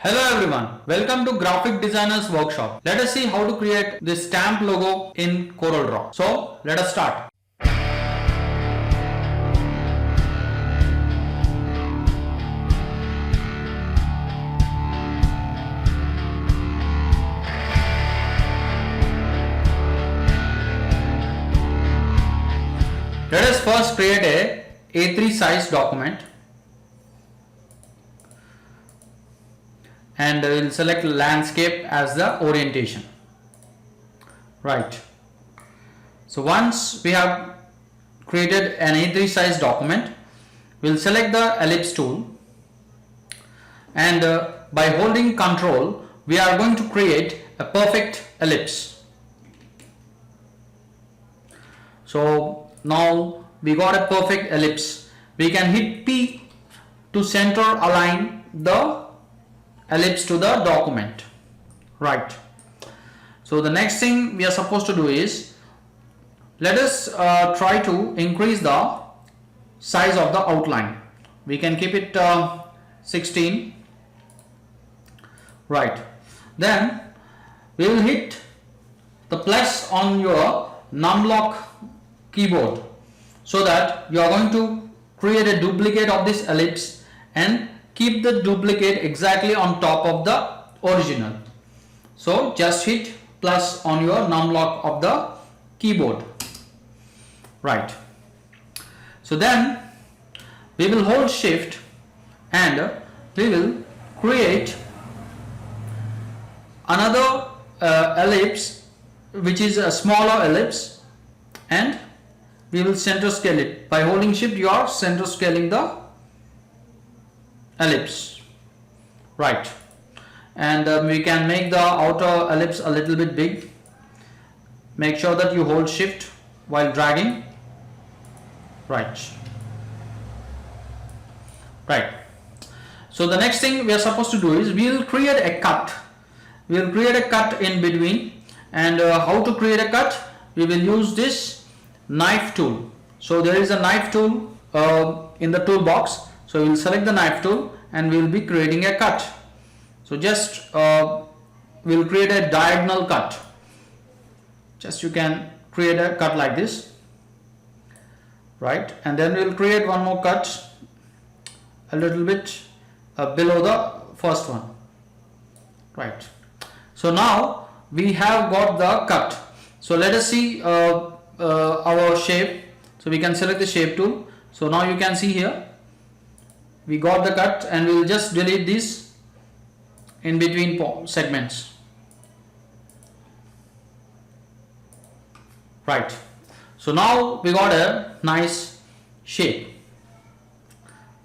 Hello everyone, welcome to Graphic Designers Workshop. Let us see how to create this stamp logo in Coreldraw. So let us start. Let us first create a A3 size document. And we'll select landscape as the orientation. Right. So once we have created an A3 size document, we'll select the ellipse tool, and by holding Ctrl, we are going to create a perfect ellipse. So now we got a perfect ellipse. We can hit P to center align the ellipse to the document. Right. So the next thing we are supposed to do is, let us try to increase the size of the outline. We can keep it 16. Right. Then we will hit the plus on your numlock keyboard, so that you are going to create a duplicate of this ellipse and keep the duplicate exactly on top of the original. So just hit plus on your numlock of the keyboard. Right. So then we will hold shift and we will create another ellipse, which is a smaller ellipse, and we will center scale it. By holding shift, you are center scaling the ellipse. Right. And we can make the outer ellipse a little bit big. Make sure that you hold shift while dragging. Right. So the next thing we are supposed to do is, we will create a cut. We will create a cut in between. And how to create a cut? We will use this knife tool. So there is a knife tool in the toolbox. So we will select the knife tool and we will be creating a cut. So just we will create a diagonal cut. Just you can create a cut like this. Right. And then we will create one more cut a little bit below the first one. Right. So now we have got the cut. So let us see our shape. So we can select the shape tool. So now you can see here we got the cut, and we will just delete this in between segments. Right. So now we got a nice shape.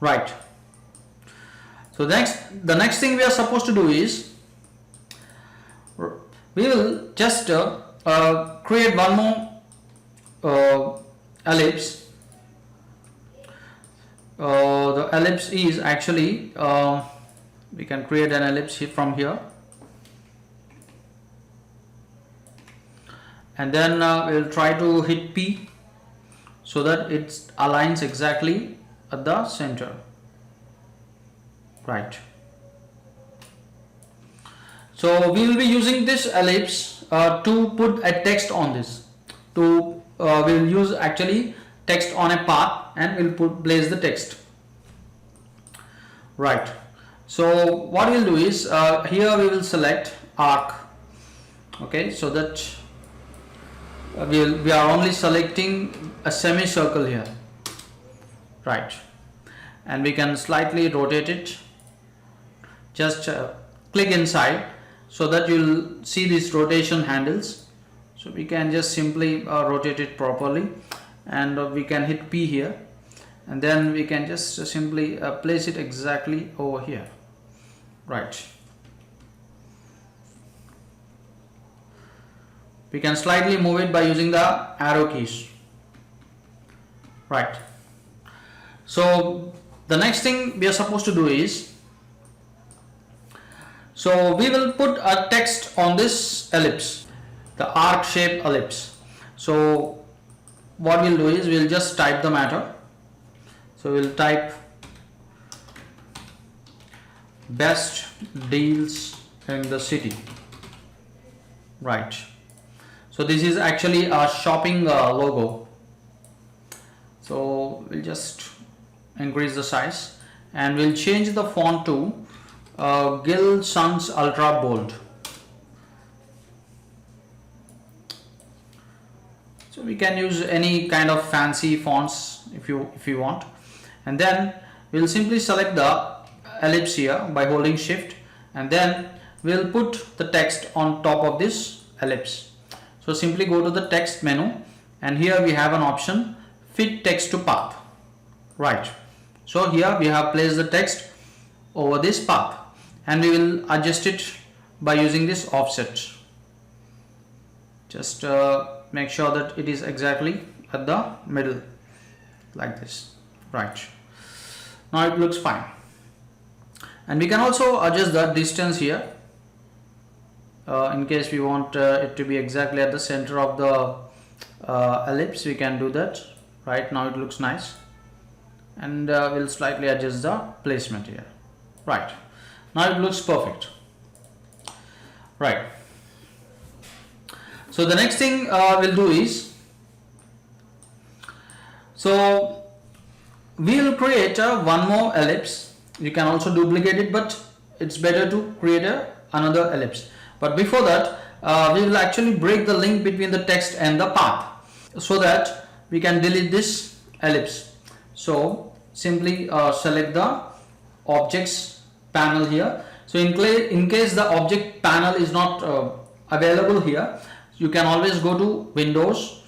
Right. So the next thing we are supposed to do is, we will just create one more ellipse. The ellipse is actually, we can create an ellipse from here, and then we will try to hit P so that it aligns exactly at the center. Right. So we will be using this ellipse to put a text on this. We will use actually text on a path, and we'll place the text. Right. So what we'll do is, here we will select arc. Okay, so that we are only selecting a semicircle here. Right. And we can slightly rotate it. Just click inside so that you'll see these rotation handles. So we can just simply rotate it properly, and we can hit P here, and then we can just simply place it exactly over here. Right. We can slightly move it by using the arrow keys. Right. So the next thing we are supposed to do is, so we will put a text on this ellipse, the arc shape ellipse. So what we'll do is, we'll just type the matter. So we'll type best deals in the city. Right. So this is actually a shopping logo. So we'll just increase the size and we'll change the font to Gill Sans Ultra Bold. So we can use any kind of fancy fonts if you want, and then we'll simply select the ellipse here by holding shift, and then we'll put the text on top of this ellipse. So simply go to the text menu, and here we have an option fit text to path. Right. So here we have placed the text over this path, and we will adjust it by using this offset. Just make sure that it is exactly at the middle like this. Right. Now it looks fine, and we can also adjust the distance here in case we want it to be exactly at the center of the ellipse. We can do that. Right now it looks nice, and we'll slightly adjust the placement here. Right, now it looks perfect. Right. So the next thing we'll do is, so we'll create one more ellipse. You can also duplicate it, but it's better to create another ellipse. But before that, we will actually break the link between the text and the path so that we can delete this ellipse. So simply select the objects panel here. So in case the object panel is not available here, you can always go to Windows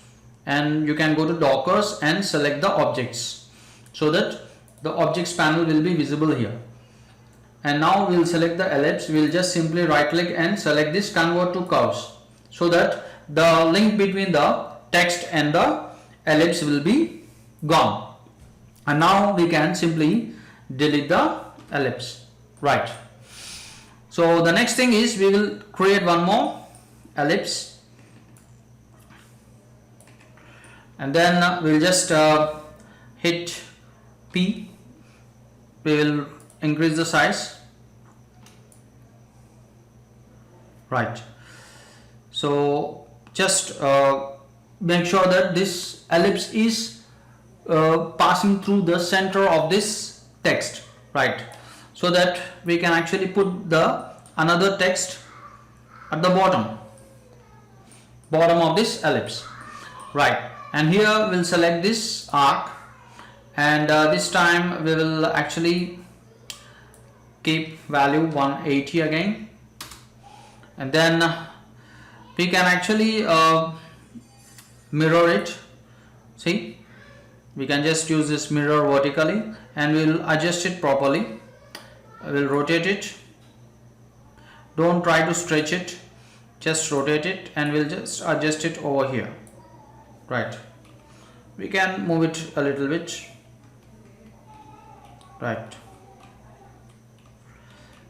and you can go to Dockers and select the objects so that the objects panel will be visible here. And now we'll select the ellipse. We'll just simply right click and select this convert to curves so that the link between the text and the ellipse will be gone. And now we can simply delete the ellipse. Right. So the next thing is we will create one more ellipse, and then we'll just hit P. We will increase the size. Right. So just make sure that this ellipse is passing through the center of this text. Right. So that we can actually put the another text at the bottom of this ellipse. Right. And here we'll select this arc, and this time we will actually keep value 180 again, and then we can actually mirror it. See, we can just use this mirror vertically and we'll adjust it properly. We'll rotate it. Don't try to stretch it, just rotate it, and we'll just adjust it over here. Right. We can move it a little bit. Right.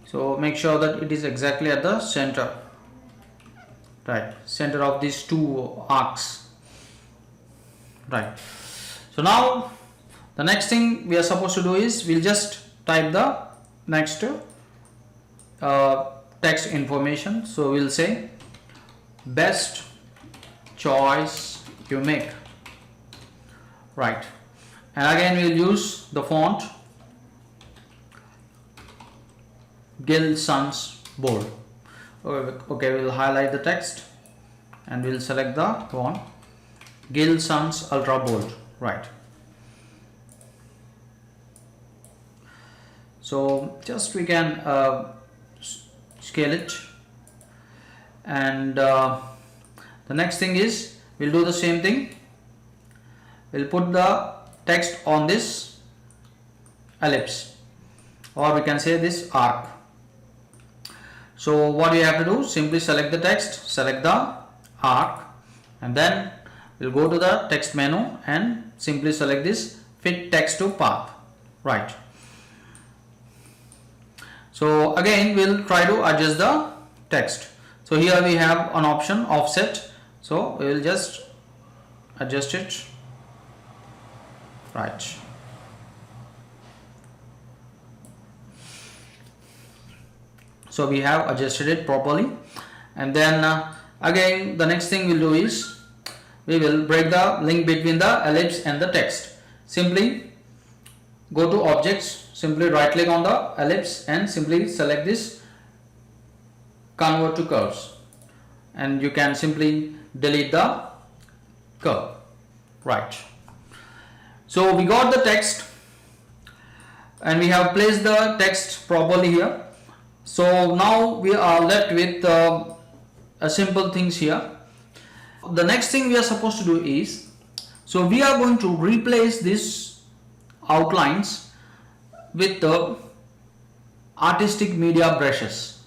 So make sure that it is exactly at the center. Right. Center of these two arcs. Right. So now the next thing we are supposed to do is we'll just type the next text information. So we'll say best choice you make. Right. And again we'll use the font Gill Sans Bold. Okay, we'll highlight the text and we'll select the font Gill Sans Ultra Bold. Right. So just we can scale it, and the next thing is we'll do the same thing. We'll put the text on this ellipse, or we can say this arc. So what you have to do, simply select the text, select the arc, and then we'll go to the text menu and simply select this fit text to path. Right. So again we'll try to adjust the text. So here we have an option offset, so we will just adjust it. Right. So we have adjusted it properly. And then again the next thing we'll do is we will break the link between the ellipse and the text. Simply go to objects, simply right click on the ellipse and simply select this convert to curves, and you can simply delete the curve. Right, so we got the text and we have placed the text properly here. So now we are left with a simple things here. The next thing we are supposed to do is, so we are going to replace these outlines with the artistic media brushes.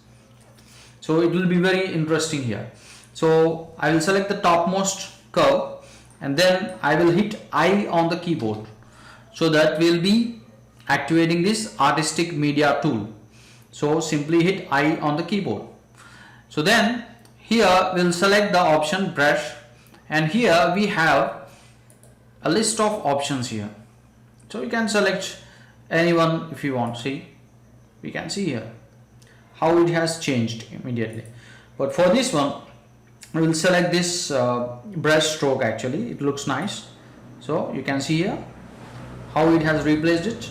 So it will be very interesting here. So I will select the topmost curve and then I will hit I on the keyboard, so that we will be activating this artistic media tool. So simply hit I on the keyboard. So then here we'll select the option brush, and here we have a list of options here. So you can select anyone if you want. See, we can see here how it has changed immediately. But for this one we will select this brush stroke. Actually it looks nice, so you can see here how it has replaced it.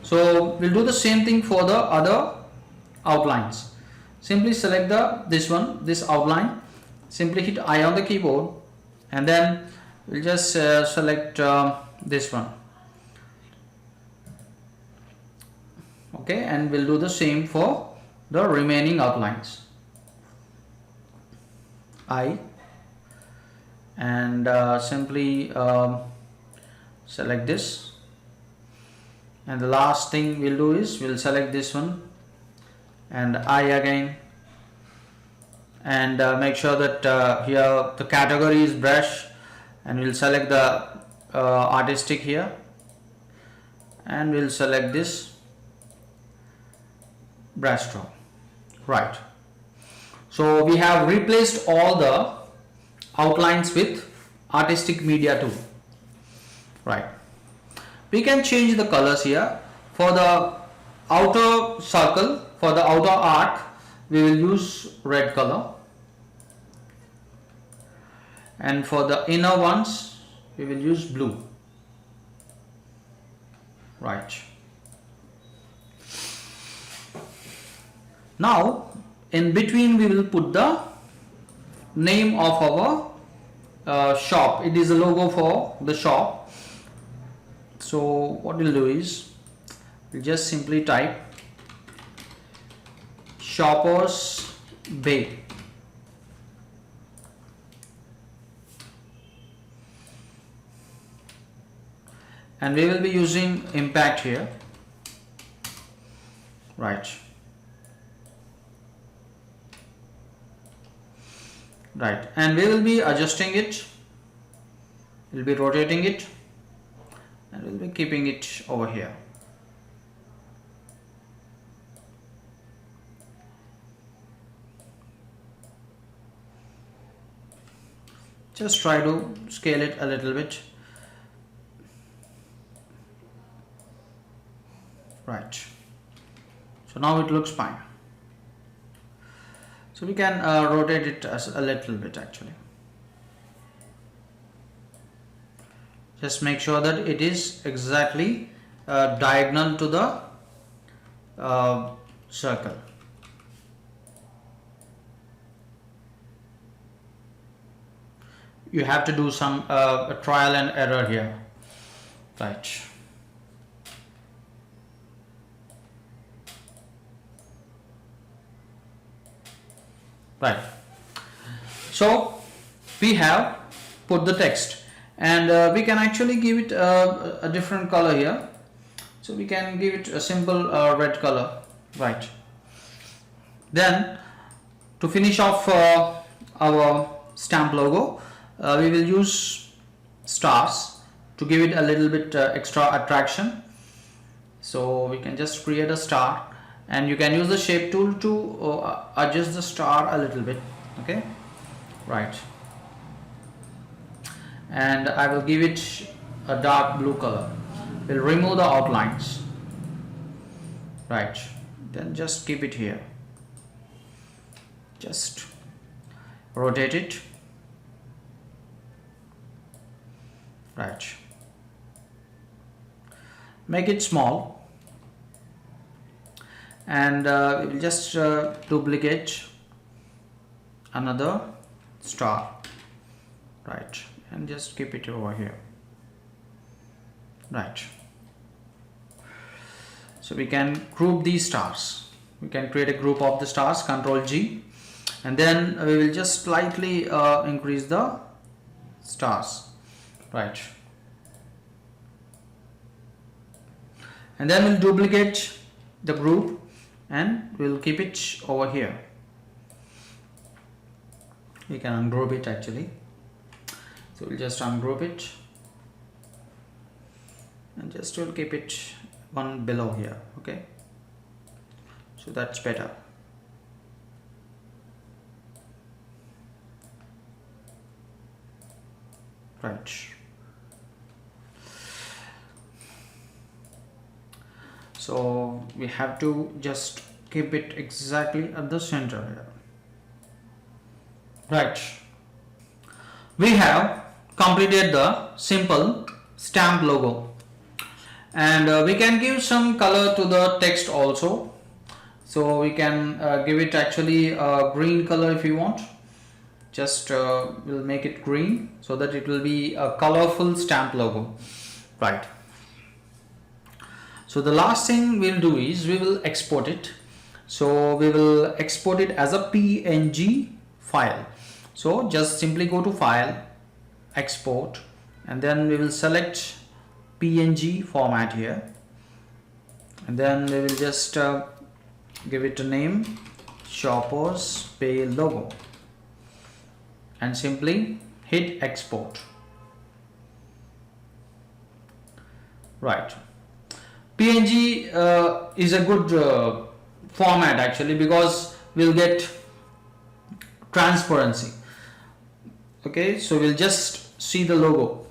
So we'll do the same thing for the other outlines. Simply select this outline, simply hit I on the keyboard, and then we'll just select this one. Okay, and we'll do the same for the remaining outlines. I, and simply select this, and the last thing we'll do is we'll select this one and I again, and make sure that here the category is brush, and we'll select the artistic here, and we'll select this brush stroke. Right, so we have replaced all the outlines with artistic media tool. Right, we can change the colors here. For the outer circle, for the outer arc, we will use red color, and for the inner ones we will use blue. Right, now in between we will put the name of our shop. It is a logo for the shop. So what we'll do is we'll just simply type Shoppers Bay. And we will be using impact here. Right, and we will be adjusting it, we'll be rotating it, and we'll be keeping it over here. Just try to scale it a little bit. Right, so now it looks fine. So we can rotate it as a little bit actually. Just make sure that it is exactly diagonal to the circle. You have to do some trial and error here. Right. Right, so we have put the text, and we can actually give it a different color here. So we can give it a simple red color. Right, then to finish off our stamp logo, we will use stars to give it a little bit extra attraction. So we can just create a star, and you can use the shape tool to adjust the star a little bit. Okay, right, and I will give it a dark blue color. We'll remove the outlines. Right, then just keep it here. just rotate it. Right, make it small, and we will just duplicate another star, right, and just keep it over here. Right, so we can group these stars. We can create a group of the stars, Ctrl G, and then we will just slightly increase the stars. Right, and then we'll duplicate the group and we'll keep it over here. We can ungroup it actually, so we'll just ungroup it and just will keep it one below here. Okay, so that's better. Right, so we have to just keep it exactly at the center here. Right, we have completed the simple stamp logo, and we can give some color to the text also. So we can give it actually a green color if you want. Just we'll make it green so that it will be a colorful stamp logo. Right, so the last thing we'll do is we will export it. So we will export it as a PNG file. So just simply go to File, Export, and then we will select PNG format here, and then we will just give it a name, Shoppers Pay Logo, and simply hit export. Right, PNG is a good format actually, because we'll get transparency. Okay, so we'll just see the logo,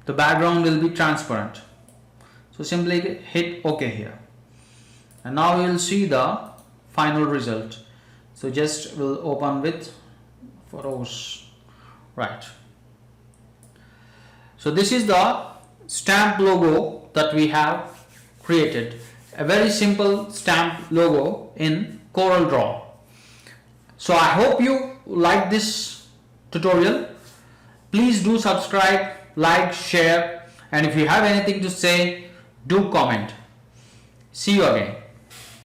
the background will be transparent. So simply hit OK here, and now we will see the final result. So just we'll open with photos. Right, so this is the stamp logo that we have created, a very simple stamp logo in Coreldraw. So I hope you like this tutorial. Please do subscribe, like, share, and if you have anything to say, do comment. See you again.